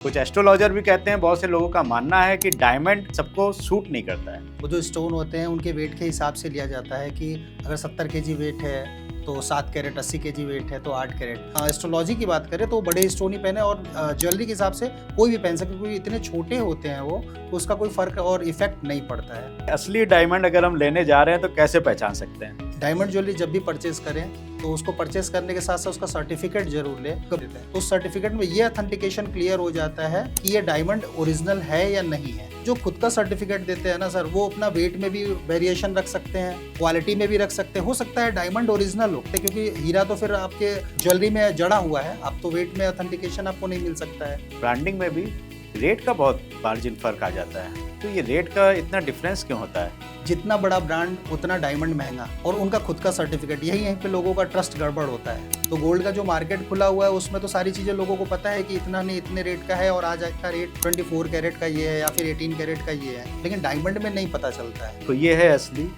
कुछ एस्ट्रोलॉजर भी कहते हैं, बहुत से लोगों का मानना है कि डायमंड सबको सूट नहीं करता है। वो जो स्टोन होते हैं उनके वेट के हिसाब से लिया जाता है कि अगर 70 केजी वेट है तो 7 कैरेट, 80 केजी वेट है तो 8 कैरेट। एस्ट्रोलॉजी की बात करें तो बड़े स्टोन ही पहने और ज्वेलरी के हिसाब से कोई भी पहन सकते, क्योंकि इतने छोटे होते हैं वो, तो उसका कोई फर्क और इफेक्ट नहीं पड़ता है। असली डायमंड अगर हम लेने जा रहे हैं तो कैसे पहचान सकते हैं? डायमंड ज्वेलरी जब भी परचेज करें तो उसको परचेज करने के साथ साथ उसका सर्टिफिकेट जरूर ले देते हैं। तो उस सर्टिफिकेट में ये ऑथेंटिकेशन क्लियर हो जाता है कि ये डायमंड ओरिजिनल है या नहीं है। जो खुद का सर्टिफिकेट देते हैं ना सर, वो अपना वेट में भी वेरिएशन रख सकते हैं, क्वालिटी में भी रख सकते हैं। हो सकता है डायमंड ओरिजिनल हो, क्योंकि हीरा तो फिर आपके ज्वेलरी में जड़ा हुआ है, अब तो वेट में ऑथेंटिकेशन आपको नहीं मिल सकता है। ब्रांडिंग में भी रेट का बहुत मार्जिन फर्क आ जाता है, तो ये रेट का इतना डिफरेंस क्यों होता है? जितना बड़ा ब्रांड उतना डायमंड महंगा, और उनका खुद का सर्टिफिकेट, यहीं पे लोगों का ट्रस्ट गड़बड़ होता है। तो गोल्ड का जो मार्केट खुला हुआ है उसमें तो सारी चीज़ें लोगों को पता है कि इतना नहीं इतने रेट का है, और आज का रेट 24 कैरेट का ये है या फिर 18 कैरेट का ये है, लेकिन डायमंड में नहीं पता चलता है। तो ये है असली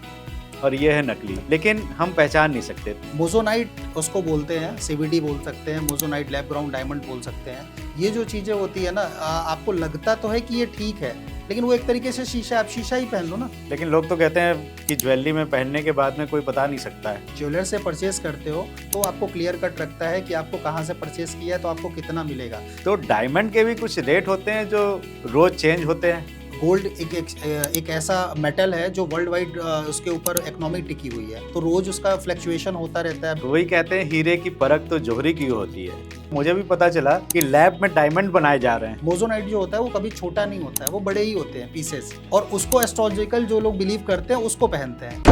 और ये है नकली, लेकिन हम पहचान नहीं सकते। मोजोनाइट उसको बोलते हैं, CVD बोल सकते हैं, मोजोनाइट लैब ग्राउंड डायमंड बोल सकते हैं। ये जो चीज़ें होती है ना, आपको लगता तो है कि ये ठीक है, लेकिन वो एक तरीके से शीशा, आप शीशा ही पहन लो ना। लेकिन लोग तो कहते हैं कि ज्वेलरी में पहनने के बाद में कोई बता नहीं सकता है। ज्वेलर से परचेज करते हो तो आपको क्लियर कट रखता है कि आपको कहाँ से परचेज किया है तो आपको कितना मिलेगा। तो डायमंड के भी कुछ रेट होते हैं जो रोज चेंज होते हैं। गोल्ड एक ऐसा मेटल है जो वर्ल्ड वाइड उसके ऊपर इकोनॉमी टिकी हुई है, तो रोज उसका फ्लक्चुएशन होता रहता है। वही कहते हैं हीरे की परख तो जोहरी की होती है। मुझे भी पता चला कि लैब में डायमंड बनाए जा रहे हैं। मोजोनाइट जो होता है वो कभी छोटा नहीं होता है, वो बड़े ही होते हैं पीसेस, और उसको एस्ट्रोलॉजिकल जो लोग बिलीव करते हैं उसको पहनते हैं।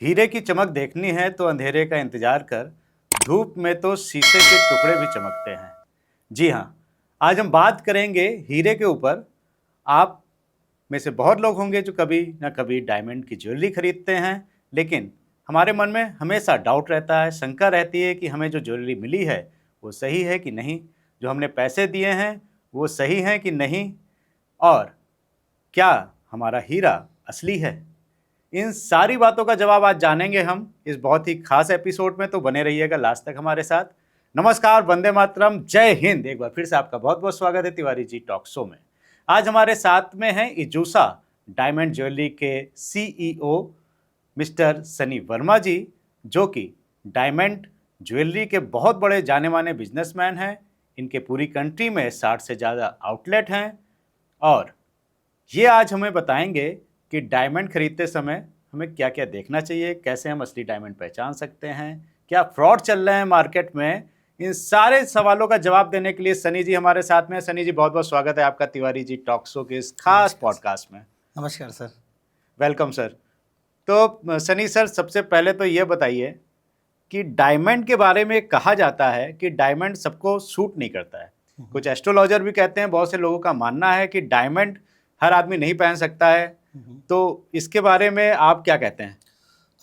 हीरे की चमक देखनी है तो अंधेरे का इंतजार कर, धूप में तो शीशे के टुकड़े भी चमकते हैं। जी हाँ, आज हम बात करेंगे हीरे के ऊपर। आप में से बहुत लोग होंगे जो कभी ना कभी डायमंड की ज्वेलरी खरीदते हैं, लेकिन हमारे मन में हमेशा डाउट रहता है, शंका रहती है कि हमें जो ज्वेलरी मिली है वो सही है कि नहीं, जो हमने पैसे दिए हैं वो सही हैं कि नहीं, और क्या हमारा हीरा असली है। इन सारी बातों का जवाब आज जानेंगे हम इस बहुत ही खास एपिसोड में, तो बने रहिएगा लास्ट तक हमारे साथ। नमस्कार, वंदे मातरम, जय हिंद। एक बार फिर से आपका बहुत बहुत स्वागत है तिवारी जी टॉक शो में। आज हमारे साथ में हैं इजूसा डायमंड ज्वेलरी के CEO मिस्टर सनी वर्मा जी, जो कि डायमंड ज्वेलरी के बहुत बड़े जाने माने बिजनेसमैन हैं। इनके पूरी कंट्री में 60 से ज़्यादा आउटलेट हैं, और ये आज हमें बताएंगे कि डायमंड खरीदते समय हमें क्या क्या देखना चाहिए, कैसे हम असली डायमंड पहचान सकते हैं, क्या फ्रॉड चल रहे हैं मार्केट में। इन सारे सवालों का जवाब देने के लिए सनी जी हमारे साथ में। सनी जी, बहुत बहुत स्वागत है आपका तिवारी जी टॉक शो के इस खास पॉडकास्ट में। नमस्कार सर। Welcome sir. तो सनी सर, सबसे पहले तो ये बताइए कि डायमंड के बारे में कहा जाता है कि डायमंड सबको सूट नहीं करता है। कुछ एस्ट्रोलॉजर भी कहते हैं, बहुत से लोगों का मानना है कि डायमंड हर आदमी नहीं पहन सकता है, तो इसके बारे में आप क्या कहते हैं?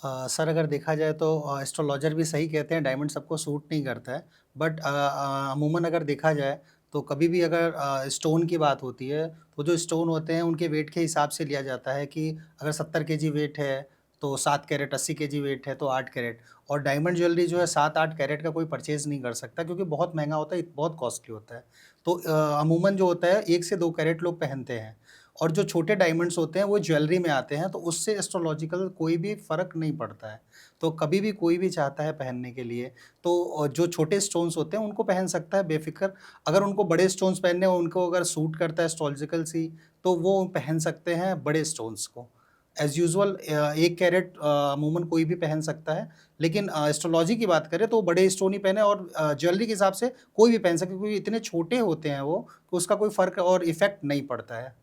सर, अगर देखा जाए तो एस्ट्रोलॉजर भी सही कहते हैं, डायमंड सबको सूट नहीं करता है। बट अमूमन अगर देखा जाए तो कभी भी अगर स्टोन की बात होती है तो जो स्टोन होते हैं उनके वेट के हिसाब से लिया जाता है कि अगर 70 केजी वेट है तो 7 कैरेट, 80 केजी वेट है तो 8 कैरेट। और डायमंड ज्वेलरी जो है 7-8 कैरेट का कोई परचेज़ नहीं कर सकता, क्योंकि बहुत महंगा होता है, बहुत कॉस्टली होता है। तो अमूमन जो होता है 1 से 2 कैरेट लोग पहनते हैं, और जो छोटे डायमंड्स होते हैं वो ज्वेलरी में आते हैं, तो उससे एस्ट्रोलॉजिकल कोई भी फ़र्क नहीं पड़ता है। तो कभी भी कोई भी चाहता है पहनने के लिए तो जो छोटे स्टोन्स होते हैं उनको पहन सकता है बेफ़िक्र। अगर उनको बड़े स्टोन्स पहनने हो, उनको अगर सूट करता है एस्ट्रोलॉजिकल सी, तो वो पहन सकते हैं बड़े स्टोन्स को। एज़ यूजुअल 1 कैरेट अमूमन कोई भी पहन सकता है, लेकिन एस्ट्रोलॉजी की बात करें तो बड़े स्टोन ही पहने, और ज्वेलरी के हिसाब से कोई भी पहन सकता है, क्योंकि इतने छोटे होते हैं वो, तो उसका कोई फ़र्क और इफ़ेक्ट नहीं पड़ता है।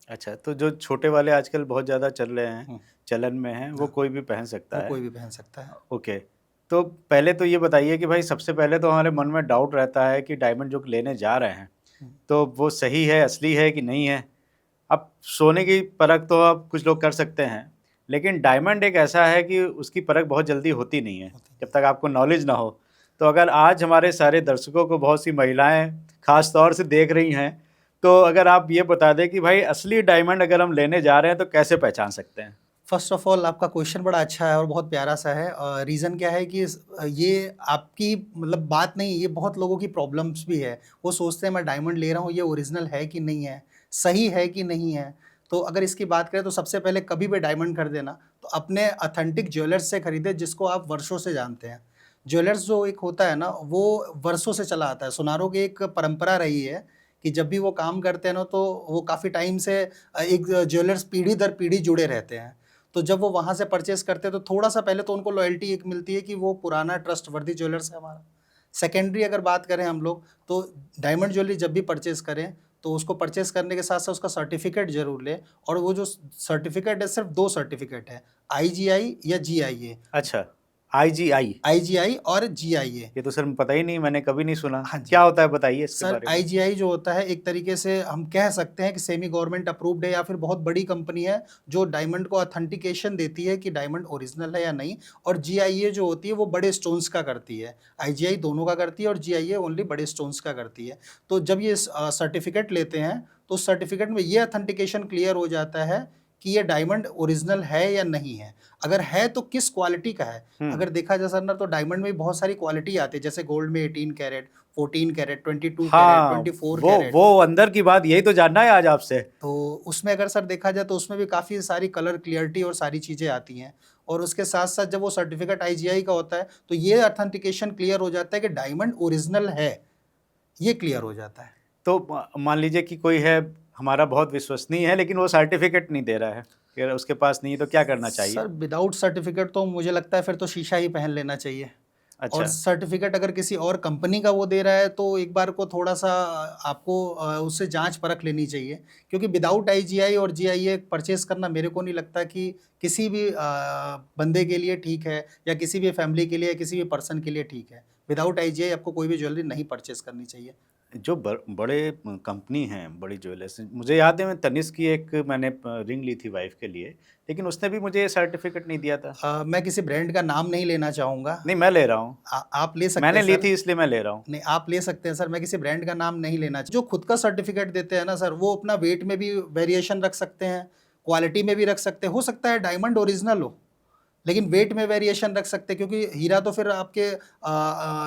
अच्छा, तो जो छोटे वाले आजकल बहुत ज़्यादा चल रहे हैं, चलन में हैं, वो हाँ, कोई भी पहन सकता वो है। कोई भी पहन सकता है। ओके, तो पहले तो ये बताइए कि भाई, सबसे पहले तो हमारे मन में डाउट रहता है कि डायमंड जो लेने जा रहे हैं तो वो सही है, असली है कि नहीं है। अब सोने की परख तो अब कुछ लोग कर सकते हैं, लेकिन डायमंड एक ऐसा है कि उसकी परख बहुत जल्दी होती नहीं है जब तक आपको नॉलेज ना हो। तो अगर आज हमारे सारे दर्शकों को बहुत सी महिलाएं खास तौर से देख रही हैं, तो अगर आप ये बता दें कि भाई असली डायमंड अगर हम लेने जा रहे हैं तो कैसे पहचान सकते हैं? फर्स्ट ऑफ ऑल आपका क्वेश्चन बड़ा अच्छा है और बहुत प्यारा सा है। रीज़न क्या है कि ये आपकी मतलब बात नहीं, ये बहुत लोगों की प्रॉब्लम्स भी है। वो सोचते हैं मैं डायमंड ले रहा हूँ, ये ओरिजिनल है कि नहीं है, सही है कि नहीं है। तो अगर इसकी बात करें तो सबसे पहले कभी भी डायमंड खरीदेना तो अपने ऑथेंटिक ज्वेलर्स से खरीदे जिसको आप वर्षों से जानते हैं। ज्वेलर्स जो एक होता है ना, वो वर्षों से चला आता है। सुनारों की एक परंपरा रही है कि जब भी वो काम करते हैं ना, तो वो काफ़ी टाइम से एक ज्वेलर्स पीढ़ी दर पीढ़ी जुड़े रहते हैं। तो जब वो वहाँ से परचेस करते हैं तो थोड़ा-सा पहले तो उनको लॉयल्टी एक मिलती है कि वो पुराना ट्रस्टवर्दी ज्वेलर्स है हमारा। सेकेंडरी अगर बात करें हम लोग, तो डायमंड ज्वेलरी जब भी परचेस करें तो उसको परचेस करने के साथ-साथ उसका सर्टिफ़िकेट ज़रूर लें। और वो जो सर्टिफ़िकेट है, सिर्फ़ 2 सर्टिफ़िकेट है, आईजीआई या जीआईए। अच्छा, आईजीआई। आईजीआई और जीआईए। ये तो सर पता ही नहीं, मैंने कभी नहीं सुना। हाँ जी। क्या होता है बताइए इसके सर बारे में? आईजीआई जो होता है एक तरीके से हम कह सकते हैं कि सेमी गवर्नमेंट अप्रूव्ड है या फिर बहुत बड़ी कंपनी है जो डायमंड को ऑथेंटिकेशन देती है कि डायमंड ओरिजिनल है या नहीं। और जीआईए जो होती है वो बड़े स्टोन्स का करती है। आईजीआई दोनों का करती है और जीआईए ओनली बड़े स्टोन्स का करती है। तो जब ये सर्टिफिकेट लेते हैं तो उस सर्टिफिकेट में ये ऑथेंटिकेशन क्लियर हो जाता है कि ये डायमंड ओरिजिनल है या नहीं है। अगर है तो किस क्वालिटी का है। अगर देखा जाए सर ना, तो डायमंड में बहुत सारी क्वालिटी आती है, जैसे गोल्ड में 18 कैरेट, 14 कैरेट, 22 कैरेट, हाँ, 24 वो कैरेट। वो अंदर की बात यही तो जानना है आज आपसे। तो उसमें अगर सर देखा जाए तो उसमें भी काफ़ी सारी कलर क्लियरिटी और सारी चीज़ें आती हैं। और उसके साथ-साथ जब वो सर्टिफिकेट आईजीआई का होता है तो ये ऑथेंटिकेशन क्लियर हो जाता है कि डायमंड ओरिजिनल है, ये क्लियर हो जाता है। तो मान लीजिए कि कोई है हमारा बहुत विश्वसनीय है लेकिन वो सर्टिफिकेट नहीं दे रहा है, अगर उसके पास नहीं है तो क्या करना चाहिए? सर विदाउट सर्टिफिकेट तो मुझे लगता है फिर तो शीशा ही पहन लेना चाहिए। और अच्छा। सर्टिफिकेट अगर किसी और कंपनी का वो दे रहा है तो एक बार को थोड़ा-सा आपको उससे जाँच परख लेनी चाहिए। क्योंकि विदाउट आईजीआई और जीआईए परचेज़ करना मेरे को नहीं लगता कि किसी भी बंदे के लिए ठीक है या किसी भी फैमिली के लिए या किसी भी पर्सन के लिए ठीक है। विदाउट आईजीआई आपको कोई भी ज्वेलरी नहीं परचेज़ करनी चाहिए। जो बड़े कंपनी हैं, बड़ी ज्वेलर्स, मुझे याद है मैं तनिष्क की एक मैंने रिंग ली थी वाइफ के लिए, लेकिन उसने भी मुझे सर्टिफिकेट नहीं दिया था। मैं किसी ब्रांड का नाम नहीं लेना चाहूँगा। नहीं, मैं ले रहा हूँ। आप ले सकते मैंने हैं ली सर। थी इसलिए मैं ले रहा हूँ। नहीं, आप ले सकते हैं सर, मैं किसी ब्रांड का नाम नहीं लेना। जो खुद का सर्टिफ़िकेट देते हैं ना सर, वो अपना वेट में भी वेरिएशन रख सकते हैं, क्वालिटी में भी रख सकते हैं। हो सकता है डायमंड ओरिजिनल हो, लेकिन वेट में वेरिएशन रख सकते हैं, क्योंकि हीरा तो फिर आपके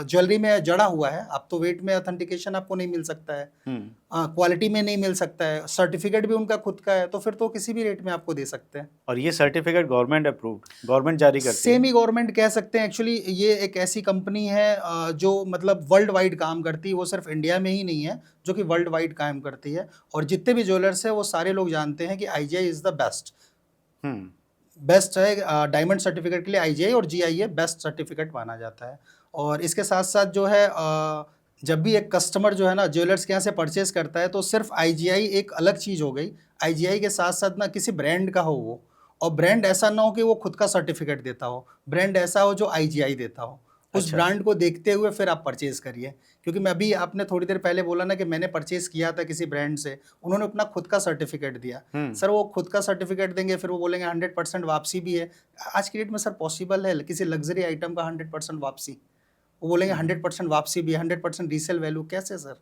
ज्वेलरी में जड़ा हुआ है। अब तो वेट में ऑथेंटिकेशन आपको नहीं मिल सकता है, हुँ। क्वालिटी में नहीं मिल सकता है, सर्टिफ़िकेट भी उनका खुद का है, तो फिर तो किसी भी रेट में आपको दे सकते हैं। और ये सर्टिफिकेट गवर्नमेंट अप्रूव्ड, गवर्नमेंट जारी करती है? सेमी गवर्नमेंट कह सकते हैं। एक्चुअली ये एक ऐसी कंपनी है जो मतलब वर्ल्ड वाइड काम करती है। वो सिर्फ इंडिया में ही नहीं है, जो कि वर्ल्ड वाइड काम करती है। और जितने भी ज्वेलर्स हैं वो सारे लोग जानते हैं कि IGI is the best. Hmm. Best है डायमंड सर्टिफिकेट के लिए आईजीआई और जीआईए बेस्ट सर्टिफिकेट माना जाता है। और इसके साथ-साथ जो है जब भी एक कस्टमर जो है ना ज्वेलर्स के यहाँ से परचेज़ करता है तो सिर्फ आईजीआई एक अलग चीज़ हो गई। आईजीआई के साथ-साथ ना किसी ब्रांड का हो वो, और ब्रांड ऐसा ना हो कि वो खुद का सर्टिफिकेट देता हो, ब्रांड ऐसा हो जो आईजीआई देता हो। उस अच्छा। ब्रांड को देखते हुए फिर आप परचेज़ करिए। क्योंकि मैं अभी आपने थोड़ी देर पहले बोला ना कि मैंने परचेज़ किया था किसी ब्रांड से, उन्होंने अपना खुद का सर्टिफिकेट दिया। हुँ। सर वो खुद का सर्टिफिकेट देंगे, फिर वो बोलेंगे 100% वापसी भी है। आज की डेट में सर पॉसिबल है किसी लग्ज़री आइटम का 100% वापसी? वो बोलेंगे 100% वापसी भी है, 100% रीसेल वैल्यू, कैसे सर?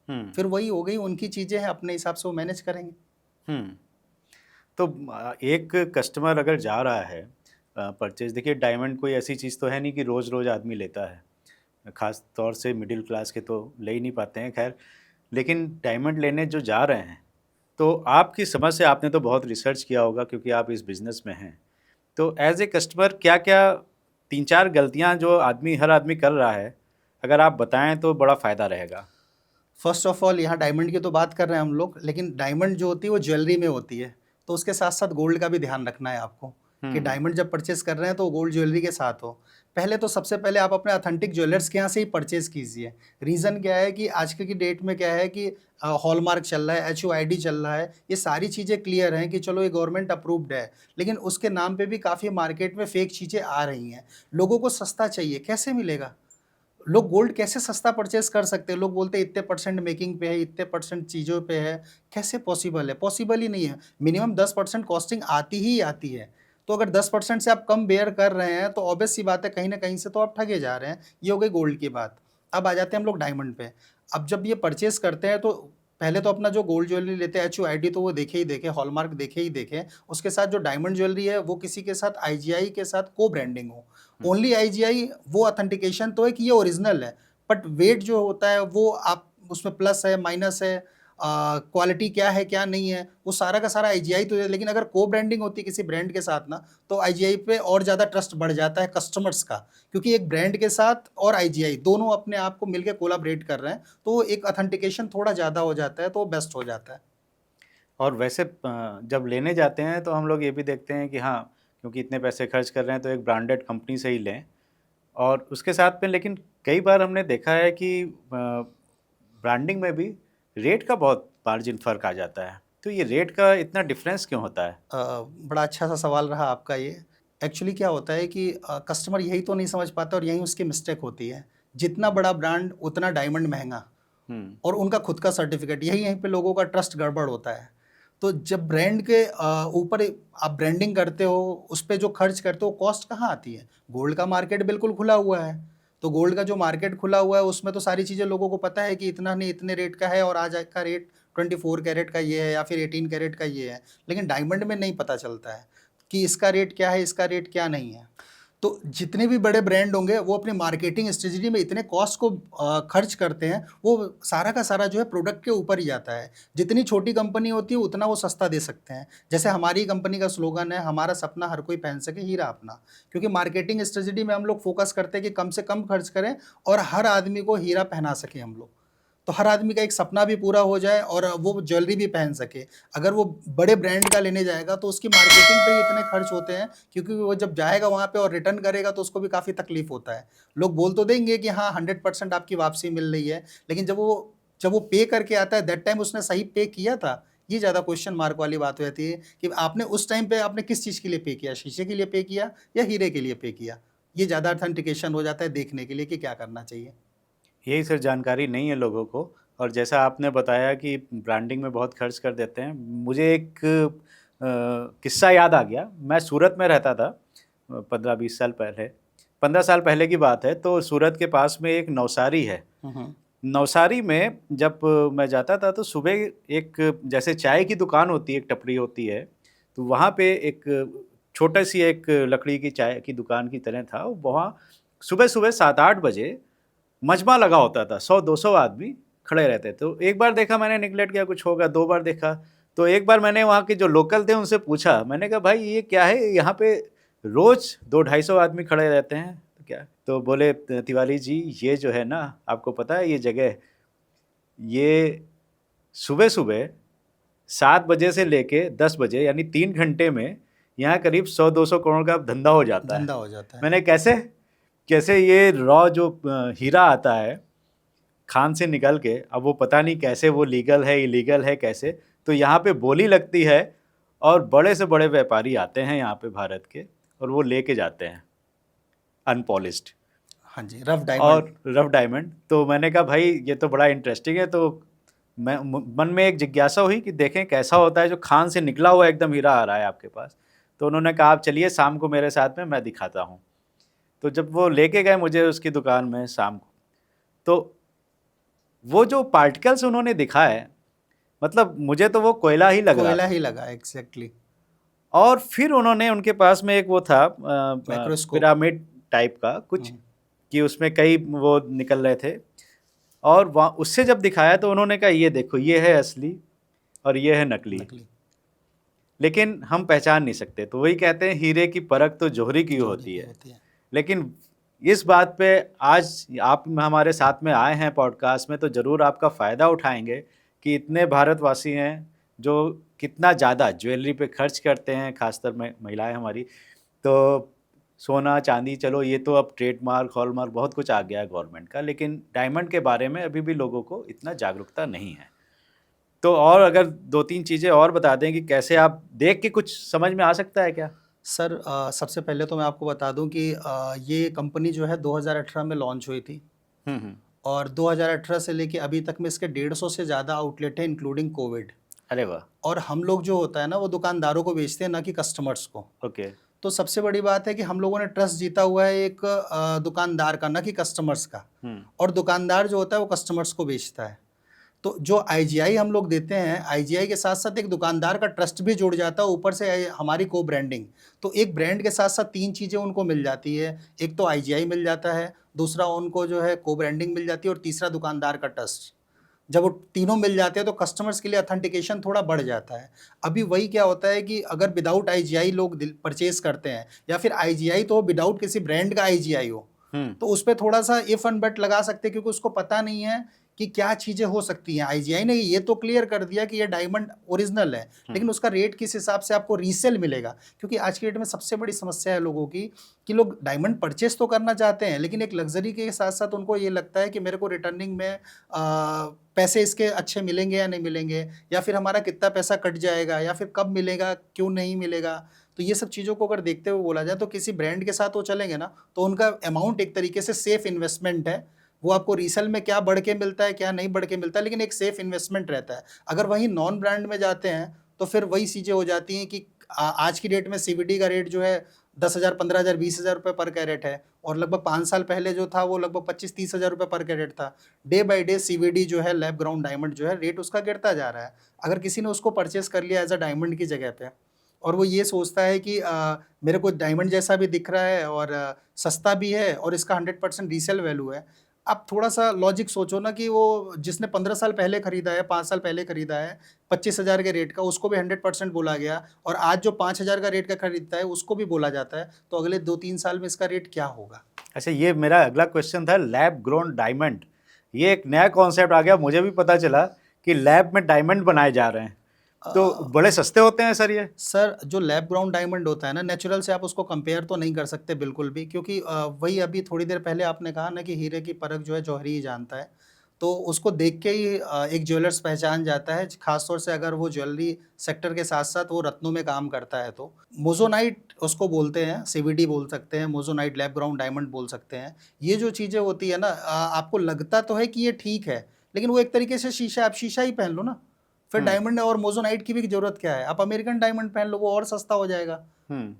हुँ। फिर वही हो गई, उनकी चीज़ें हैं, अपने हिसाब से वो मैनेज करेंगे। हुँ। तो एक कस्टमर अगर जा रहा है परचेज़, देखिए डायमंड कोई ऐसी चीज़ तो है नहीं कि रोज़-रोज़ आदमी लेता है। ख़ास तौर से मिडिल क्लास के तो ले ही नहीं पाते हैं, खैर। लेकिन डायमंड लेने जो जा रहे हैं, तो आपकी समझ से, आपने तो बहुत रिसर्च किया होगा क्योंकि आप इस बिज़नेस में हैं। तो एज़ ए कस्टमर क्या-क्या 3-4 गलतियाँ जो हर आदमी कर रहा है, अगर आप बताएँ तो बड़ा फ़ायदा रहेगा? फर्स्ट ऑफ ऑल यहाँ डायमंड की तो बात कर रहे हैं हम लोग, लेकिन डायमंड जो होती है वो ज्वेलरी में होती है, तो उसके साथ-साथ गोल्ड का भी ध्यान रखना है आपको कि हुँ। डायमंड जब परचेज़ कर रहे हैं तो गोल्ड ज्वेलरी के साथ हो। पहले तो सबसे पहले आप अपने ऑथेंटिक ज्वेलर्स के यहाँ से ही परचेज़ कीजिए। रीज़न क्या है कि आज की डेट में क्या है कि हॉलमार्क चल रहा है, एचयूआईडी चल रहा है, ये सारी चीज़ें क्लियर हैं कि चलो ये गवर्नमेंट अप्रूव्ड है, लेकिन उसके नाम पे भी काफ़ी मार्केट में फेक चीज़ें आ रही हैं। लोगों को सस्ता चाहिए, कैसे मिलेगा? लोग गोल्ड कैसे सस्ता परचेज़ कर सकते हैं? लोग बोलते हैं इतने परसेंट मेकिंग पे है, इतने परसेंट चीज़ों पे है, कैसे पॉसिबल है? पॉसिबल ही नहीं है। मिनिमम 10% कॉस्टिंग आती ही आती है। तो अगर 10% से आप कम बेयर कर रहे हैं तो ऑब्वियस सी बात है कहीं न कहीं से तो आप ठगे जा रहे हैं। ये हो गई गोल्ड की बात। अब आ जाते हैं हम लोग डायमंड पे। अब जब ये परचेज़ करते हैं तो पहले तो अपना जो गोल्ड ज्वेलरी लेते हैं HUID तो वो देखे ही देखे, हॉलमार्क देखे ही देखे। उसके साथ जो डायमंड ज्वेलरी है वो किसी के साथ IGI के साथ को ब्रांडिंग हो। ओनली IGI वो ऑथेंटिकेशन तो है कि ये ओरिजिनल है, बट वेट जो होता है वो आप उसमें प्लस है माइनस है, क्वालिटी क्या है क्या नहीं है, वो सारा का सारा IGI तो है। लेकिन अगर को ब्रांडिंग होती है किसी ब्रांड के साथ ना, तो IGI पे और ज़्यादा ट्रस्ट बढ़ जाता है कस्टमर्स का, क्योंकि एक ब्रांड के साथ और IGI दोनों अपने आप को मिलकर कोलाबरेट कर रहे हैं, तो एक ऑथेंटिकेशन थोड़ा ज़्यादा हो जाता है, तो वो बेस्ट हो जाता है। और वैसे जब लेने जाते हैं तो हम लोग ये भी देखते हैं कि हाँ, क्योंकि इतने पैसे खर्च कर रहे हैं तो एक ब्रांडेड कंपनी से ही लें। और उसके साथ में लेकिन कई बार हमने देखा है कि ब्रांडिंग में भी रेट का बहुत मार्जिन फ़र्क आ जाता है। तो ये रेट का इतना डिफरेंस क्यों होता है? बड़ा अच्छा सा सवाल रहा आपका ये। एक्चुअली क्या होता है कि कस्टमर यही तो नहीं समझ पाता और यही उसकी मिस्टेक होती है। जितना बड़ा ब्रांड उतना डायमंड महंगा, और उनका खुद का सर्टिफिकेट, यही यहीं पे लोगों का ट्रस्ट गड़बड़ होता है। तो जब ब्रांड के ऊपर आप ब्रांडिंग करते हो, उस पे जो खर्च करते हो, कॉस्ट कहाँ आती है? गोल्ड का मार्केट बिल्कुल खुला हुआ है। तो गोल्ड का जो मार्केट खुला हुआ है उसमें तो सारी चीज़ें लोगों को पता है कि इतना नहीं इतने रेट का है, और आज का रेट 24 कैरेट का ये है या फिर 18 कैरेट का ये है। लेकिन डायमंड में नहीं पता चलता है कि इसका रेट क्या है, इसका रेट क्या नहीं है। तो जितने भी बड़े ब्रांड होंगे वो अपनी मार्केटिंग स्ट्रेटजी में इतने कॉस्ट को खर्च करते हैं, वो सारा का सारा जो है प्रोडक्ट के ऊपर ही जाता है। जितनी छोटी कंपनी होती है उतना वो सस्ता दे सकते हैं। जैसे हमारी कंपनी का स्लोगन है, हमारा सपना हर कोई पहन सके हीरा अपना। क्योंकि मार्केटिंग स्ट्रेटजी में हम लोग फोकस करते हैं कि कम से कम खर्च करें और हर आदमी को हीरा पहना सके हम लोग। तो हर आदमी का एक सपना भी पूरा हो जाए और वो ज्वेलरी भी पहन सके। अगर वो बड़े ब्रांड का लेने जाएगा तो उसकी मार्केटिंग पे ही इतने खर्च होते हैं, क्योंकि वो जब जाएगा वहाँ पे और रिटर्न करेगा तो उसको भी काफ़ी तकलीफ होता है। लोग बोल तो देंगे कि हाँ 100% आपकी वापसी मिल रही है, लेकिन जब वो पे करके आता है दैट टाइम उसने सही पे किया था, ये ज़्यादा क्वेश्चन मार्क वाली बात हो जाती है कि आपने उस टाइम पे आपने किस चीज़ के लिए पे किया, शीशे के लिए पे किया या हीरे के लिए पे किया। ये ज़्यादा ऑथेंटिकेशन हो जाता है देखने के लिए कि क्या करना चाहिए। यही सर जानकारी नहीं है लोगों को। और जैसा आपने बताया कि ब्रांडिंग में बहुत खर्च कर देते हैं, मुझे एक किस्सा याद आ गया। मैं सूरत में रहता था 15-20 साल पहले, 15 साल पहले की बात है। तो सूरत के पास में एक नवसारी है। नवसारी में जब मैं जाता था तो सुबह एक जैसे चाय की दुकान होती है, एक टपरी होती है, तो वहाँ पे एक छोटा सी एक लकड़ी की चाय की दुकान की तरह था। वहाँ सुबह सुबह 7-8 बजे मजमा लगा होता था, 100-200 आदमी खड़े रहते। तो एक बार देखा मैंने, निगलेक्ट किया कुछ होगा। 2 बार देखा, तो एक बार मैंने वहाँ के जो लोकल थे उनसे पूछा, मैंने कहा भाई ये क्या है, यहाँ पे रोज 200-250 आदमी खड़े रहते हैं तो क्या? तो बोले तिवारी जी ये जो है ना, आपको पता है ये जगह, ये सुबह सुबह 7 बजे से लेके 10 बजे यानी 3 घंटे में यहाँ करीब 100-200 करोड़ का धंधा हो जाता है। धंधा हो जाता है। मैंने कैसे कैसे ये रॉ जो हीरा आता है खान से निकल के, अब वो पता नहीं कैसे वो लीगल है इलीगल है कैसे, तो यहाँ पे बोली लगती है और बड़े से बड़े व्यापारी आते हैं यहाँ पे भारत के, और वो लेके जाते हैं अनपॉलिश्ड हाँ जी, रफ डायमंड। और रफ डायमंड। तो मैंने कहा भाई ये तो बड़ा इंटरेस्टिंग है। तो मैं मन में एक जिज्ञासा हुई कि देखें कैसा होता है जो खान से निकला हुआ एकदम हीरा आ रहा है आपके पास। तो उन्होंने कहा आप चलिए शाम को मेरे साथ में, मैं दिखाता हूँ। तो जब वो लेके गए मुझे उसकी दुकान में शाम को, तो वो जो पार्टिकल्स उन्होंने दिखाए, मतलब मुझे तो वो कोयला ही लग रहा कोयला था। ही लगा एग्जैक्टली। और फिर उन्होंने उनके पास में एक वो था माइक्रोस्कोप। पिरामिड टाइप का कुछ, कि उसमें कई वो निकल रहे थे। और वहाँ उससे जब दिखाया तो उन्होंने कहा ये देखो ये है असली और ये है नकली, नकली लेकिन हम पहचान नहीं सकते। तो वही कहते हैं हीरे की परख तो जोहरी की होती है। होती है। लेकिन इस बात पे आज आप हमारे साथ में आए हैं पॉडकास्ट में, तो ज़रूर आपका फ़ायदा उठाएंगे कि इतने भारतवासी हैं जो कितना ज़्यादा ज्वेलरी पे खर्च करते हैं, खासकर महिलाएं हमारी। तो सोना चांदी चलो ये तो अब ट्रेडमार्क हॉलमार्क बहुत कुछ आ गया है गवर्नमेंट का, लेकिन डायमंड के बारे में अभी भी लोगों को इतना जागरूकता नहीं है। तो और अगर 2-3 चीज़ें और बता दें कि कैसे आप देख के कुछ समझ में आ सकता है क्या? सर सबसे पहले तो मैं आपको बता दूं कि ये कंपनी जो है 2018 में लॉन्च हुई थी, हम्म। और 2018 से लेके अभी तक में इसके 150 से ज़्यादा आउटलेट है इंक्लूडिंग कोविड। अरे वाह। और हम लोग जो होता है ना वो दुकानदारों को बेचते हैं, ना कि कस्टमर्स को। ओके। तो सबसे बड़ी बात है कि हम लोगों ने ट्रस्ट जीता हुआ है एक दुकानदार का, ना कि कस्टमर्स का। और दुकानदार जो होता है वो कस्टमर्स को बेचता है। तो जो आईजीआई हम लोग देते हैं, आईजीआई के साथ साथ एक दुकानदार का ट्रस्ट भी जुड़ जाता है, ऊपर से हमारी को ब्रांडिंग। तो एक ब्रांड के साथ साथ 3 चीज़ें उनको मिल जाती है। एक तो आईजीआई मिल जाता है, दूसरा उनको जो है को ब्रांडिंग मिल जाती है, और तीसरा दुकानदार का ट्रस्ट। जब वो तीनों मिल जाते हैं तो कस्टमर्स के लिए ऑथेंटिकेशन थोड़ा बढ़ जाता है। अभी वही क्या होता है कि अगर विदाउट आईजीआई लोग परचेज करते हैं, या फिर आईजीआई तो विदाउट किसी ब्रांड का आईजीआई हो, तो उस पर थोड़ा सा इफ एंड बट लगा सकते हैं, क्योंकि उसको पता नहीं है कि क्या चीज़ें हो सकती हैं। आईजीआई ने ये तो क्लियर कर दिया कि ये डायमंड ओरिजिनल है, लेकिन उसका रेट किस हिसाब से आपको रीसेल मिलेगा। क्योंकि आज की डेट में सबसे बड़ी समस्या है लोगों की कि लोग डायमंड परचेस तो करना चाहते हैं, लेकिन एक लग्जरी के साथ साथ उनको ये लगता है कि मेरे को रिटर्निंग में पैसे इसके अच्छे मिलेंगे या नहीं मिलेंगे, या फिर हमारा कितना पैसा कट जाएगा, या फिर कब मिलेगा, क्यों नहीं मिलेगा। तो ये सब चीज़ों को अगर देखते हुए बोला जाए तो किसी ब्रांड के साथ वो चलेंगे ना, तो उनका अमाउंट एक तरीके से सेफ इन्वेस्टमेंट है। वो आपको रीसेल में क्या बढ़ के मिलता है, क्या नहीं बढ़ के मिलता है, लेकिन एक सेफ इन्वेस्टमेंट रहता है। अगर वहीं नॉन ब्रांड में जाते हैं तो फिर वही चीज़ें हो जाती हैं कि आज की डेट में सीवीडी का रेट जो है 10,000, 15,000, 20,000 रुपये पर कैरेट है, और लगभग 5 साल पहले जो था वो लगभग 25-30,000 रुपये पर कैरेट था। डे बाय डे सीवीडी जो है, लैब ग्राउंड डायमंड जो है, रेट उसका गिरता जा रहा है। अगर किसी ने उसको परचेस कर लिया एज अ डायमंड की जगह पे, और वो ये सोचता है कि मेरे को डायमंड जैसा भी दिख रहा है और सस्ता भी है और इसका 100% रीसेल वैल्यू है। आप थोड़ा सा लॉजिक सोचो ना कि वो जिसने 15 साल पहले खरीदा है, 5 साल पहले खरीदा है 25,000 के रेट का, उसको भी 100% बोला गया, और आज जो 5,000 का रेट का खरीदता है उसको भी बोला जाता है, तो अगले 2-3 साल में इसका रेट क्या होगा। अच्छा, ये मेरा अगला क्वेश्चन था, लैब ग्रोन डायमंड। ये एक नया कॉन्सेप्ट आ गया, मुझे भी पता चला कि लैब में डायमंड बनाए जा रहे हैं, तो बड़े सस्ते होते हैं सर ये? सर जो लैब ग्राउंड डायमंड होता है ना, नेचुरल से आप उसको कंपेयर तो नहीं कर सकते बिल्कुल भी, क्योंकि वही अभी थोड़ी देर पहले आपने कहा ना कि हीरे की परख जो है जौहरी ही जानता है, तो उसको देख के ही एक ज्वेलर्स पहचान जाता है, खासतौर से अगर वो ज्वेलरी सेक्टर के साथ साथ वो रत्नों में काम करता है। तो मोजोनाइट उसको बोलते हैं, सीवीडी बोल सकते हैं, मोजोनाइट लैब ग्राउंड डायमंड बोल सकते हैं। ये जो चीज़ें होती है ना, आपको लगता तो है कि ये ठीक है, लेकिन वो एक तरीके से शीशा, आप शीशा ही पहन लो ना, फिर डायमंड और मोजोनाइट की भी जरूरत क्या है। आप अमेरिकन डायमंड पहन लो, वो और सस्ता हो जाएगा।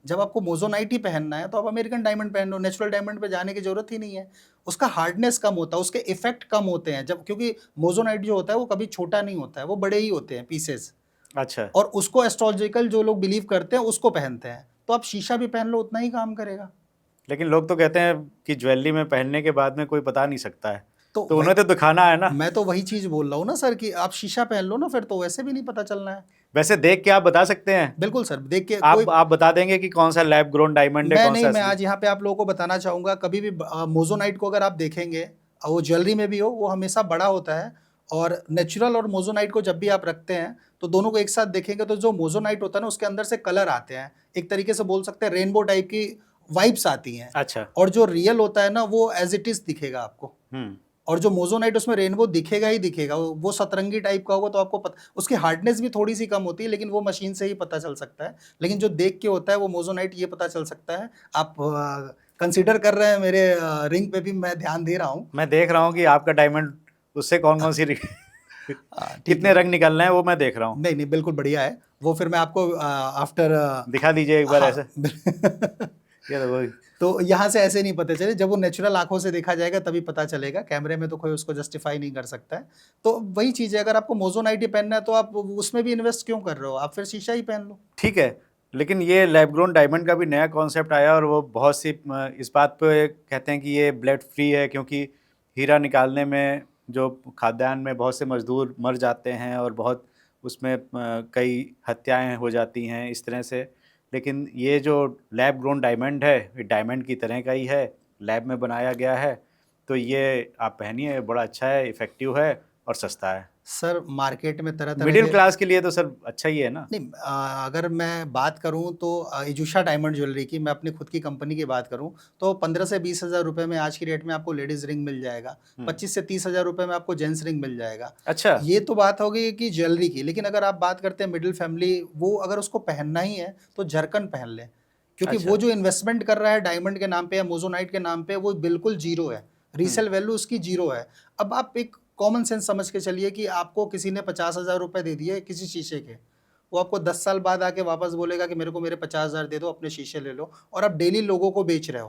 जब आपको मोजोनाइट ही पहनना है तो आप अमेरिकन डायमंड पहन लो, नेचुरल डायमंड पे जाने की जरूरत ही नहीं है। उसका हार्डनेस कम होता है, उसके इफेक्ट कम होते हैं, जब क्योंकि मोजोनाइट जो होता है वो कभी छोटा नहीं होता है, वो बड़े ही होते हैं पीसेस। अच्छा, और उसको एस्ट्रोलॉजिकल जो लोग बिलीव करते हैं उसको पहनते हैं, तो आप शीशा भी पहन लो, उतना ही काम करेगा। लेकिन लोग तो कहते हैं कि ज्वेलरी में पहनने के बाद में कोई बता नहीं सकता है, तो वही- उन्हें तो दिखाना है ना। मैं तो वही चीज बोल रहा हूँ ना सर, कि आप शीशा पहन लो ना, फिर तो वैसे भी नहीं पता चलना है। वैसे देख के आप बता सकते हैं? बिल्कुल सर, देख के आप बता देंगे कि कौन सा लैब ग्रोन डायमंड है, मैं कौन नहीं, सा मैं असली? आज यहाँ पे आप लोगों को बताना चाहूँगा, कभी भी मोजोनाइट को अगर आप देखेंगे, वो ज्वेलरी में भी हो, वो हमेशा बड़ा होता है। और नेचुरल और मोजोनाइट को जब भी आप रखते हैं तो दोनों को एक साथ देखेंगे तो जो मोजोनाइट होता है ना, उसके अंदर से कलर आते हैं, एक तरीके से बोल सकते हैं रेनबो टाइप की वाइब्स आती हैं। अच्छा। और जो रियल होता है ना, वो एज इट इज दिखेगा आपको। और जो मोजोनाइट उसमें रेनबो दिखेगा ही दिखेगा, वो सतरंगी टाइप का होगा, तो आपको पता, उसकी हार्डनेस भी थोड़ी सी कम होती है, लेकिन वो मशीन से ही पता चल सकता है। लेकिन जो देख के होता है वो मोजोनाइट, ये पता चल सकता है। आप कंसीडर कर रहे हैं मेरे रिंग पे भी मैं ध्यान दे रहा हूँ। मैं देख रहा हूँ कि आपका डायमंड उससे कौन कौन सी कितने रंग निकल रहे हैं, वो मैं देख रहा हूँ। नहीं नहीं, बिल्कुल बढ़िया है वो। फिर मैं आपको आफ्टर दिखा दीजिए एक बार ऐसे। हाँ। ये तो वही। तो यहाँ से ऐसे नहीं पता चले, जब वो नेचुरल आंखों से देखा जाएगा तभी पता चलेगा, कैमरे में तो कोई उसको जस्टिफाई नहीं कर सकता है। तो वही चीज़ है, अगर आपको मोजोनाइट ही पहनना है तो आप उसमें भी इन्वेस्ट क्यों कर रहे हो, आप फिर शीशा ही पहन लो। ठीक है, लेकिन ये लैब ग्रोन डायमंड का भी नया कॉन्सेप्ट आया, और वो बहुत सी इस बात पे कहते हैं कि ये ब्लड फ्री है, क्योंकि हीरा निकालने में जो खाद्यान्न में बहुत से मजदूर मर जाते हैं और बहुत उसमें कई हत्याएं हो जाती हैं इस तरह से। लेकिन ये जो लैब ग्रोन डायमंड है, ये डायमंड की तरह का ही है, लैब में बनाया गया है, तो ये आप पहनिए, बड़ा अच्छा है, इफ़ेक्टिव है और सस्ता है। सर मार्केट में तरह तरह मिडिल के, क्लास के लिए तो सर अच्छा ही है ना? नहीं, अगर मैं बात करूं तो इजुशा डायमंड ज्वेलरी की, मैं अपनी खुद की कंपनी की बात करूं तो 15 से 20,000 रुपए में आज की डेट में आपको लेडीज रिंग मिल जाएगा, 25 से 30,000 रुपए में आपको जेंट्स रिंग मिल जाएगा। अच्छा। ये तो बात हो गई कि ज्वेलरी की, लेकिन अगर आप बात करते हैं मिडिल फैमिली, वो अगर उसको पहनना ही है तो जरकन पहन ले, क्योंकि अच्छा। वो जो इन्वेस्टमेंट कर रहा है डायमंड के नाम पे या मोजोनाइट के नाम पे, वो बिल्कुल जीरो है, रीसेल वैल्यू उसकी जीरो है। अब आप एक कॉमन सेंस समझ के चलिए कि आपको किसी ने 50,000 रुपए दे दिए किसी शीशे के, वो आपको 10 साल बाद आके वापस बोलेगा कि मेरे को मेरे 50,000 दे दो, अपने शीशे ले लो, और आप डेली लोगों को बेच रहे हो,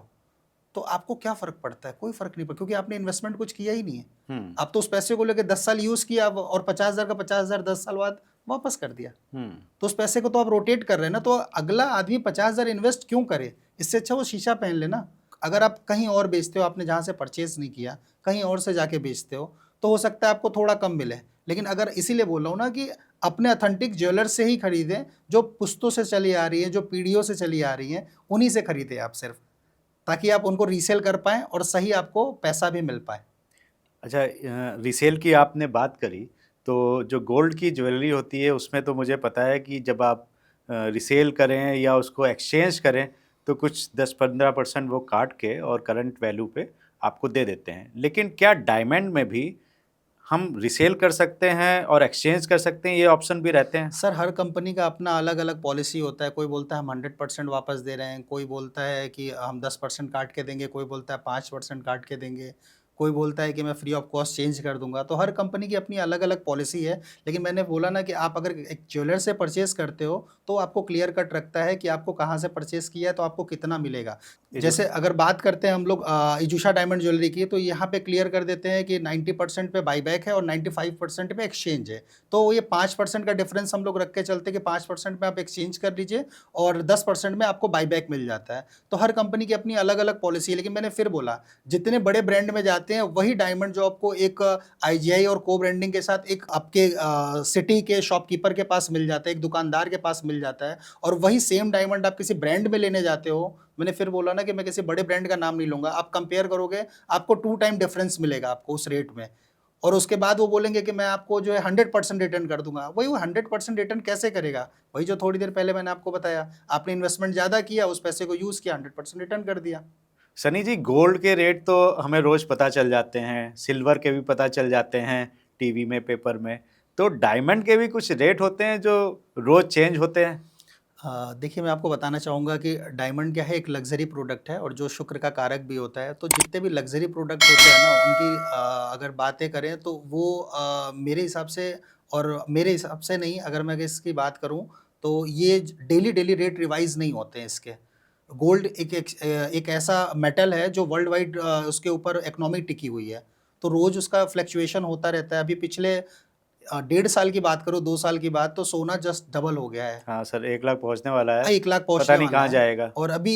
तो आपको क्या फ़र्क पड़ता है? कोई फ़र्क नहीं पड़ता, क्योंकि आपने इन्वेस्टमेंट कुछ किया ही नहीं है। हम्म। आप तो उस पैसे को लेके 10 साल यूज़ किया और 50,000 का 50,000 10 साल बाद वापस कर दिया। हम्म। तो उस पैसे को तो आप रोटेट कर रहे हैं ना, तो अगला आदमी 50,000 इन्वेस्ट क्यों करे? इससे अच्छा वो शीशा पहन लेना। अगर आप कहीं और बेचते हो, आपने जहाँ से परचेज़ नहीं किया, कहीं और से जाके बेचते हो, तो हो सकता है आपको थोड़ा कम मिले। लेकिन अगर इसीलिए बोल रहा हूँ ना कि अपने ऑथेंटिक ज्वेलर से ही खरीदें, जो पुश्तों से चली आ रही है, जो पीढ़ियों से चली आ रही हैं, उन्हीं से खरीदें आप सिर्फ, ताकि आप उनको रीसेल कर पाएँ और सही आपको पैसा भी मिल पाए। अच्छा, रीसेल की आपने बात करी, तो जो गोल्ड की ज्वेलरी होती है उसमें तो मुझे पता है कि जब आप रीसेल करें या उसको एक्सचेंज करें तो कुछ 10-15% वो काट के और करंट वैल्यू पे आपको दे देते हैं। लेकिन क्या डायमंड में भी हम रीसेल कर सकते हैं और एक्सचेंज कर सकते हैं, ये ऑप्शन भी रहते हैं? सर, हर कंपनी का अपना अलग-अलग पॉलिसी होता है। कोई बोलता है हम 100% वापस दे रहे हैं, कोई बोलता है कि हम 10% काट के देंगे, कोई बोलता है 5% काट के देंगे, कोई बोलता है कि मैं फ्री ऑफ कॉस्ट चेंज कर दूँगा। तो हर कंपनी की अपनी अलग-अलग पॉलिसी है। लेकिन मैंने बोला ना कि आप अगर एक ज्वेलर से परचेज़ करते हो, तो आपको क्लियर कट रखता है कि आपको कहाँ से परचेज़ किया है, तो आपको कितना मिलेगा। ये जो जैसे अगर बात करते हैं हम लोग इजूशा डायमंड ज्वेलरी की, तो यहाँ पे क्लियर कर देते हैं कि 90% पे बायबैक है और 95% पे एक्सचेंज है। तो ये 5% का डिफरेंस हम लोग रख के चलते हैं कि 5% में आप एक्सचेंज कर लीजिए और 10% में आपको बायबैक मिल जाता है। तो हर कंपनी की अपनी अलग-अलग पॉलिसी है। लेकिन मैंने फिर बोला, जितने बड़े ब्रांड में जाते हैं वही डायमंड जो आपको एक आईजीआई और को ब्रांडिंग के साथ एक आपके सिटी के शॉपकीपर के पास मिल जाता है, एक दुकानदार के पास मिल जाता है, और वही सेम डायमंड आप किसी ब्रांड में लेने जाते हो, मैंने फिर बोला ना कि मैं किसी बड़े ब्रांड का नाम नहीं लूँगा, आप कंपेयर करोगे, आपको 2 टाइम डिफरेंस मिलेगा आपको उस रेट में। और उसके बाद वो बोलेंगे कि मैं आपको जो है 100% रिटर्न कर दूँगा। वही वो 100% रिटर्न कैसे करेगा? वही जो थोड़ी देर पहले मैंने आपको बताया, आपने इन्वेस्टमेंट ज़्यादा किया, उस पैसे को यूज़ किया, 100% रिटर्न कर दिया। सनी जी, गोल्ड के रेट तो हमें रोज़ पता चल जाते हैं, सिल्वर के भी पता चल जाते हैं टीवी में, पेपर में, तो डायमंड के भी कुछ रेट होते हैं जो रोज़ चेंज होते हैं? देखिए, मैं आपको बताना चाहूँगा कि डायमंड क्या है, एक लग्ज़री प्रोडक्ट है और जो शुक्र का कारक भी होता है। तो जितने भी लग्ज़री प्रोडक्ट होते हैं ना, उनकी अगर बातें करें तो वो मेरे हिसाब से, और मेरे हिसाब से नहीं, अगर मैं इसकी बात करूँ, तो ये डेली रेट रिवाइज़ नहीं होते हैं इसके। गोल्ड एक ऐसा मेटल है जो वर्ल्ड वाइड उसके ऊपर इकोनॉमी टिकी हुई है। तो रोज़ उसका फ्लक्चुएशन होता रहता है। अभी पिछले 1.5 साल की बात करूँ, 2 साल की बात, तो सोना जस्ट डबल हो गया है। हाँ सर, 1 लाख पहुँचने वाला है, 1 लाख पता पहुँचने नहीं वाला कहाँ है। जाएगा। और अभी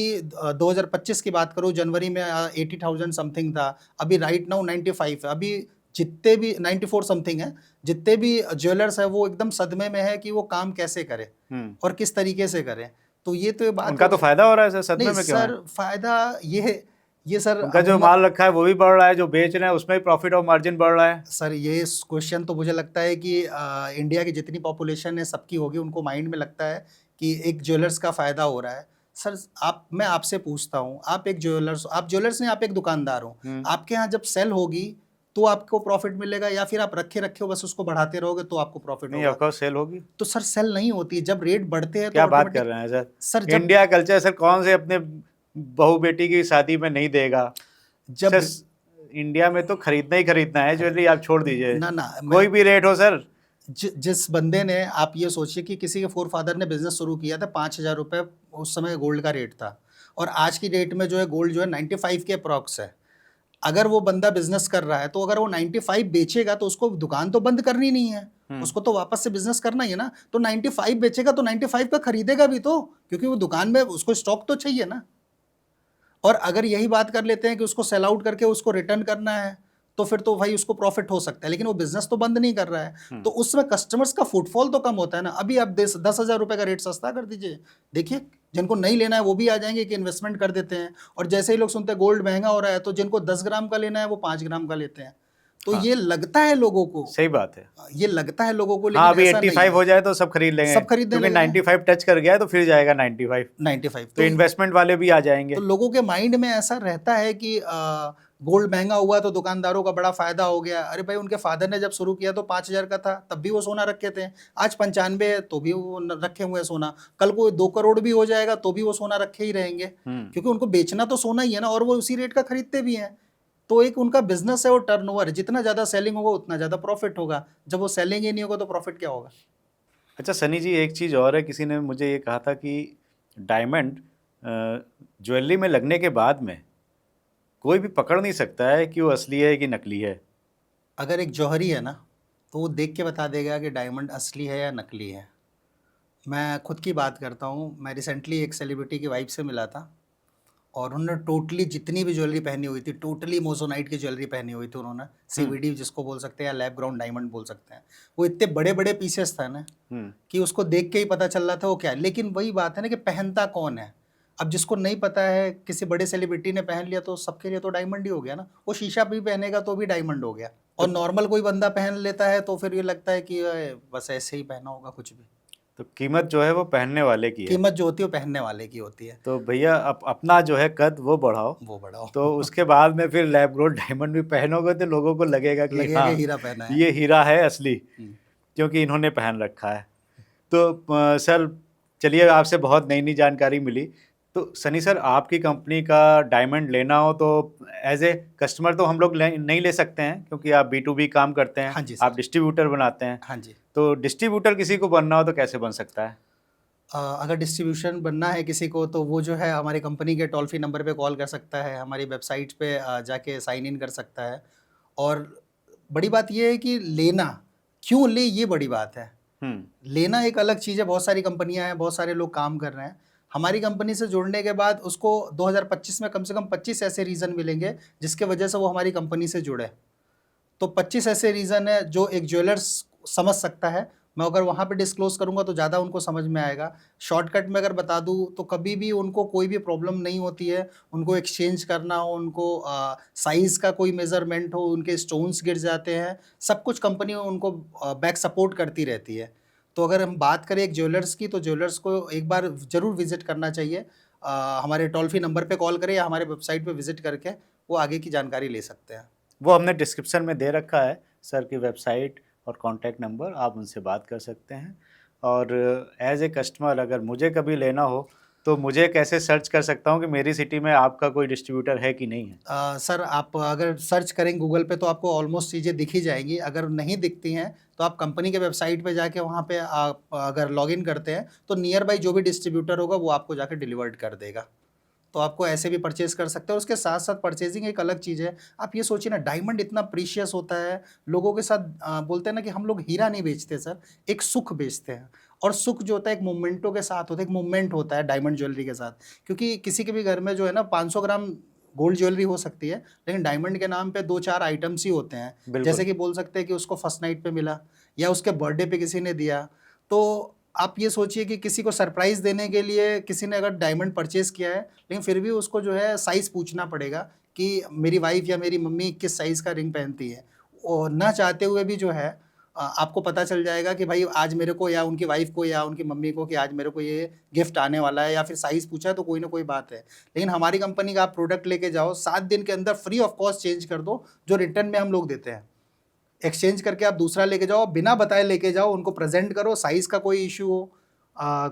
2025 की बात करूँ, जनवरी में 80,000 समथिंग था, अभी राइट नाउ 95 है। अभी जितने भी 94 समथिंग है, जितने भी ज्वेलर्स हैं वो एकदम सदमे में है कि वो काम कैसे करें और किस तरीके से करें। तो ये तो ये बात उनका हो तो गई। फायदा हो रहा है सर, सदमे नहीं में क्यों है? सर, फ़ायदा ये सर उनका जो माल रखा है वो भी बढ़ रहा है, जो बेच रहे हैं उसमें भी प्रॉफिट और मार्जिन बढ़ रहा है। सर, ये क्वेश्चन तो मुझे लगता है कि इंडिया की जितनी पॉपुलेशन है सबकी होगी, उनको माइंड में लगता है कि एक ज्वेलर्स का फ़ायदा हो रहा है। सर, मैं आपसे पूछता हूँ, आप ज्वेलर्स नहीं, आप एक दुकानदार हो। आपके यहाँ जब सेल होगी तो आपको प्रॉफिट मिलेगा, या फिर आप रखे हो बस उसको बढ़ाते रहोगे तो आपको प्रॉफिट नहीं, होगा? ऑफकोर्स सेल होगी। तो सर, सेल नहीं होती है। जब रेट बढ़ते हैं तो क्या बात कर ऑटोमेटिक, रहे हैं सर? सर जब इंडिया कल्चर सर कौन से अपने बहू बेटी की शादी में नहीं देगा जब सर? इंडिया में तो खरीदना ही खरीदना है ज्वेलरी, आप छोड़ दीजिए, ना ना कोई भी रेट हो सर। जिस बंदे ने, आप ये सोचिए कि किसी के फोरफादर ने बिजनेस शुरू किया था, 5,000 रुपये उस समय गोल्ड का रेट था, और आज की डेट में जो है गोल्ड जो है 95 के अप्रॉक्स है। अगर वो बंदा बिजनेस कर रहा है, तो अगर वो 95 बेचेगा तो उसको दुकान तो बंद करनी नहीं है, उसको तो वापस से बिजनेस करना ही है ना। तो 95 बेचेगा तो 95 का खरीदेगा भी तो, क्योंकि वो दुकान में उसको स्टॉक तो चाहिए ना। और अगर यही बात कर लेते हैं कि उसको सेल आउट करके उसको रिटर्न करना है, तो फिर तो भाई उसको प्रॉफिट हो सकता है, लेकिन वो बिजनेस तो बंद नहीं कर रहा है। तो उसमें कस्टमर्स का फुटफॉल तो कम होता है ना। अभी आप 10,000 रुपये का रेट सस्ता कर दीजिए, देखिए जिनको नहीं लेना है वो भी आ जाएंगे कि इन्वेस्टमेंट कर देते हैं। और जैसे ही लोग सुनते हैं गोल्ड महंगा हो रहा है, तो जिनको 10 ग्राम का लेना है वो 5 ग्राम का लेते हैं। तो ये लगता है लोगों को, सही बात है। ये लगता है लोगों को, हाँ, लेकिन अभी ऐसा नहीं 85 है। हो जाए तो सब खरीद लेंगे, सब खरीदने क्योंकि लगेंगे। 95 टच कर गया है तो फिर जाएगा 95। 95 तो इन्वेस्टमेंट वाले भी आ जाएंगे। तो लोगों के माइंड में ऐसा रहता है कि गोल्ड महंगा हुआ तो दुकानदारों का बड़ा फायदा हो गया। अरे भाई, उनके फादर ने जब शुरू किया तो 5,000 का था, तब भी वो सोना रखे थे। आज 95 है तो भी वो रखे हुए हैं सोना। कल को 2 करोड़ भी हो जाएगा तो भी वो सोना रखे ही रहेंगे, क्योंकि उनको बेचना तो सोना ही है ना, और वो उसी रेट का खरीदते भी हैं। तो एक उनका बिजनेस है, वो टर्नओवर है, जितना ज़्यादा सेलिंग होगा उतना ज़्यादा प्रॉफिट होगा। जब वो सेलिंग ही नहीं होगा तो प्रॉफिट क्या होगा? अच्छा सनी जी, एक चीज़ और है, किसी ने मुझे ये कहा था कि डायमंड ज्वेलरी में लगने के बाद में कोई भी पकड़ नहीं सकता है कि वो असली है कि नकली है। अगर एक जौहरी है ना, तो वो देख के बता देगा कि डायमंड असली है या नकली है। मैं खुद की बात करता हूँ, मैं रिसेंटली एक सेलिब्रिटी की वाइफ से मिला था और उन्होंने टोटली जितनी भी ज्वेलरी पहनी हुई थी, टोटली मोजोनाइट की ज्वेलरी पहनी हुई थी उन्होंने, सीवीडी जिसको बोल सकते हैं या लैब ग्राउंड डायमंड बोल सकते हैं। वो इतने बड़े बड़े पीसेस था ना कि उसको देख के ही पता चल रहा था वो क्या है। लेकिन वही बात है ना कि पहनता कौन है। अब जिसको नहीं पता है, किसी बड़े सेलिब्रिटी ने पहन लिया तो सबके लिए तो डायमंड ही हो गया ना। वो शीशा भी पहनेगा तो भी डायमंड हो गया, और नॉर्मल कोई बंदा पहन लेता है तो फिर ये लगता है कि बस ऐसे ही पहना होगा कुछ भी। तो कीमत जो है वो पहनने वाले की है। कीमत जो होती है वो पहनने वाले की होती है। तो भैया अपना जो है कद वो बढ़ाओ, वो बढ़ाओ तो उसके बाद में फिर लैब ग्रोथ डायमंड भी पहनोगे तो लोगों को लगेगा कि लगेगा हाँ कि हीरा पहना है। ये हीरा है असली, हम्म। क्योंकि इन्होंने पहन रखा है। तो सर चलिए, आपसे बहुत नई नई जानकारी मिली। तो सनी सर, आपकी कंपनी का डायमंड लेना हो तो एज ए कस्टमर तो हम लोग नहीं ले सकते हैं, क्योंकि आप B2B काम करते हैं। हाँ जी सर। आप डिस्ट्रीब्यूटर बनाते हैं। हाँ जी। तो डिस्ट्रीब्यूटर किसी को बनना हो तो कैसे बन सकता है? अगर डिस्ट्रीब्यूशन बनना है किसी को तो वो जो है हमारी कंपनी के टोल फ्री नंबर पे कॉल कर सकता है, हमारी वेबसाइट पे जाके साइन इन कर सकता है। और बड़ी बात ये है कि लेना क्यों ले, ये बड़ी बात है। लेना एक अलग चीज़ है, बहुत सारी कंपनियां हैं, बहुत सारे लोग काम कर रहे हैं। हमारी कंपनी से जुड़ने के बाद उसको 2025 में कम से कम 25 ऐसे रीज़न मिलेंगे जिसके वजह से वो हमारी कंपनी से जुड़े। तो 25 ऐसे रीज़न है जो एक ज्वेलर्स समझ सकता है। मैं अगर वहाँ पे डिस्क्लोज करूँगा तो ज़्यादा उनको समझ में आएगा। शॉर्टकट में अगर बता दूँ तो कभी भी उनको कोई भी प्रॉब्लम नहीं होती है। उनको एक्सचेंज करना हो, उनको साइज़ का कोई मेज़रमेंट हो, उनके स्टोन्स गिर जाते हैं, सब कुछ कंपनी उनको बैक सपोर्ट करती रहती है। तो अगर हम बात करें एक ज्वेलर्स की, तो ज्वेलर्स को एक बार ज़रूर विज़िट करना चाहिए। हमारे टोल फ्री नंबर पे कॉल करें या हमारे वेबसाइट पे विज़िट करके वो आगे की जानकारी ले सकते हैं। वो हमने डिस्क्रिप्शन में दे रखा है सर की वेबसाइट और कॉन्टैक्ट नंबर, आप उनसे बात कर सकते हैं। और एज ए कस्टमर अगर मुझे कभी लेना हो तो मुझे कैसे सर्च कर सकता हूँ कि मेरी सिटी में आपका कोई डिस्ट्रीब्यूटर है कि नहीं है? सर आप अगर सर्च करेंगे गूगल पे तो आपको ऑलमोस्ट चीज़ें दिख ही जाएंगी। अगर नहीं दिखती हैं तो आप कंपनी के वेबसाइट पे जाके वहाँ पे आप अगर लॉगिन करते हैं तो नियर बाई जो भी डिस्ट्रीब्यूटर होगा वो आपको जाके डिलीवर्ड कर देगा। तो आपको ऐसे भी परचेज़ कर सकते हैं। और उसके साथ साथ परचेजिंग एक अलग चीज़ है। आप ये सोचिए ना, डायमंड इतना प्रीशियस होता है। लोगों के साथ बोलते हैं ना कि हम लोग हीरा नहीं बेचते सर, एक सुख बेचते हैं। और सुख जो होता है एक मोमेंटो के साथ होता है, एक मूवमेंट होता है डायमंड ज्वेलरी के साथ। क्योंकि किसी के भी घर में जो है ना 500 ग्राम गोल्ड ज्वेलरी हो सकती है, लेकिन डायमंड के नाम पे 2-4 आइटम्स ही होते हैं। जैसे कि बोल सकते हैं कि उसको फर्स्ट नाइट पे मिला या उसके बर्थडे पे किसी ने दिया। तो आप ये सोचिए कि किसी को सरप्राइज़ देने के लिए किसी ने अगर डायमंड परचेज़ किया है, लेकिन फिर भी उसको जो है साइज़ पूछना पड़ेगा कि मेरी वाइफ़ या मेरी मम्मी किस साइज़ का रिंग पहनती है। और ना चाहते हुए भी जो है आपको पता चल जाएगा कि भाई आज मेरे को या उनकी वाइफ़ को या उनकी मम्मी को कि आज मेरे को ये गिफ्ट आने वाला है, या फिर साइज़ पूछा है तो कोई ना कोई बात है। लेकिन हमारी कंपनी का आप प्रोडक्ट लेके जाओ, 7 दिन के अंदर फ्री ऑफ कॉस्ट चेंज कर दो, जो रिटर्न में हम लोग देते हैं। एक्सचेंज करके आप दूसरा लेके जाओ, बिना बताए लेके जाओ, उनको प्रेजेंट करो, साइज़ का कोई इशू हो,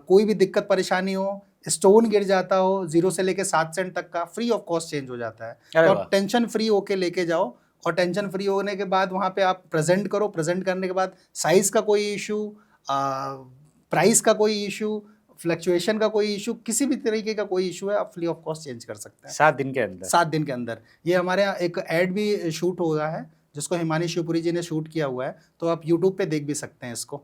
कोई भी दिक्कत परेशानी हो, स्टोन गिर जाता हो, 0 से लेके 7 सेंट तक का फ्री ऑफ कॉस्ट चेंज हो जाता है। तो आप टेंशन फ्री होके लेके जाओ, और टेंशन फ्री होने के बाद वहाँ पे आप प्रेजेंट करो। प्रेजेंट करने के बाद साइज़ का कोई इशू, प्राइस का कोई इशू, फ्लक्चुएशन का कोई इशू, किसी भी तरीके का कोई इशू है, आप फ्री ऑफ कॉस्ट चेंज कर सकते हैं 7 दिन के अंदर। 7 दिन के अंदर। ये हमारे यहाँ एक ऐड भी शूट हो रहा है जिसको हिमानी शिवपुरी जी ने शूट किया हुआ है, तो आप यूट्यूब पे देख भी सकते हैं इसको।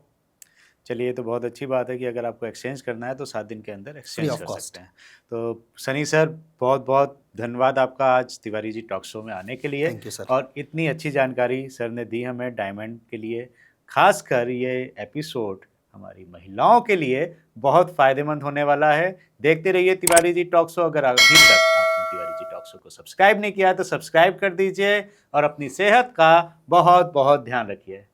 चलिए, तो बहुत अच्छी बात है कि अगर आपको एक्सचेंज करना है तो 7 दिन के अंदर एक्सचेंज Free of कर cost। सकते हैं। तो सनी सर, बहुत बहुत धन्यवाद आपका आज तिवारी जी टॉक शो में आने के लिए। Thank you sir. और इतनी अच्छी जानकारी सर ने दी हमें डायमंड के लिए। खासकर ये एपिसोड हमारी महिलाओं के लिए बहुत फ़ायदेमंद होने वाला है। देखते रहिए तिवारी जी टॉक शो। अगर अभी तक आपने तिवारी जी टॉक शो को सब्सक्राइब नहीं किया तो सब्सक्राइब कर दीजिए और अपनी सेहत का बहुत बहुत ध्यान रखिए।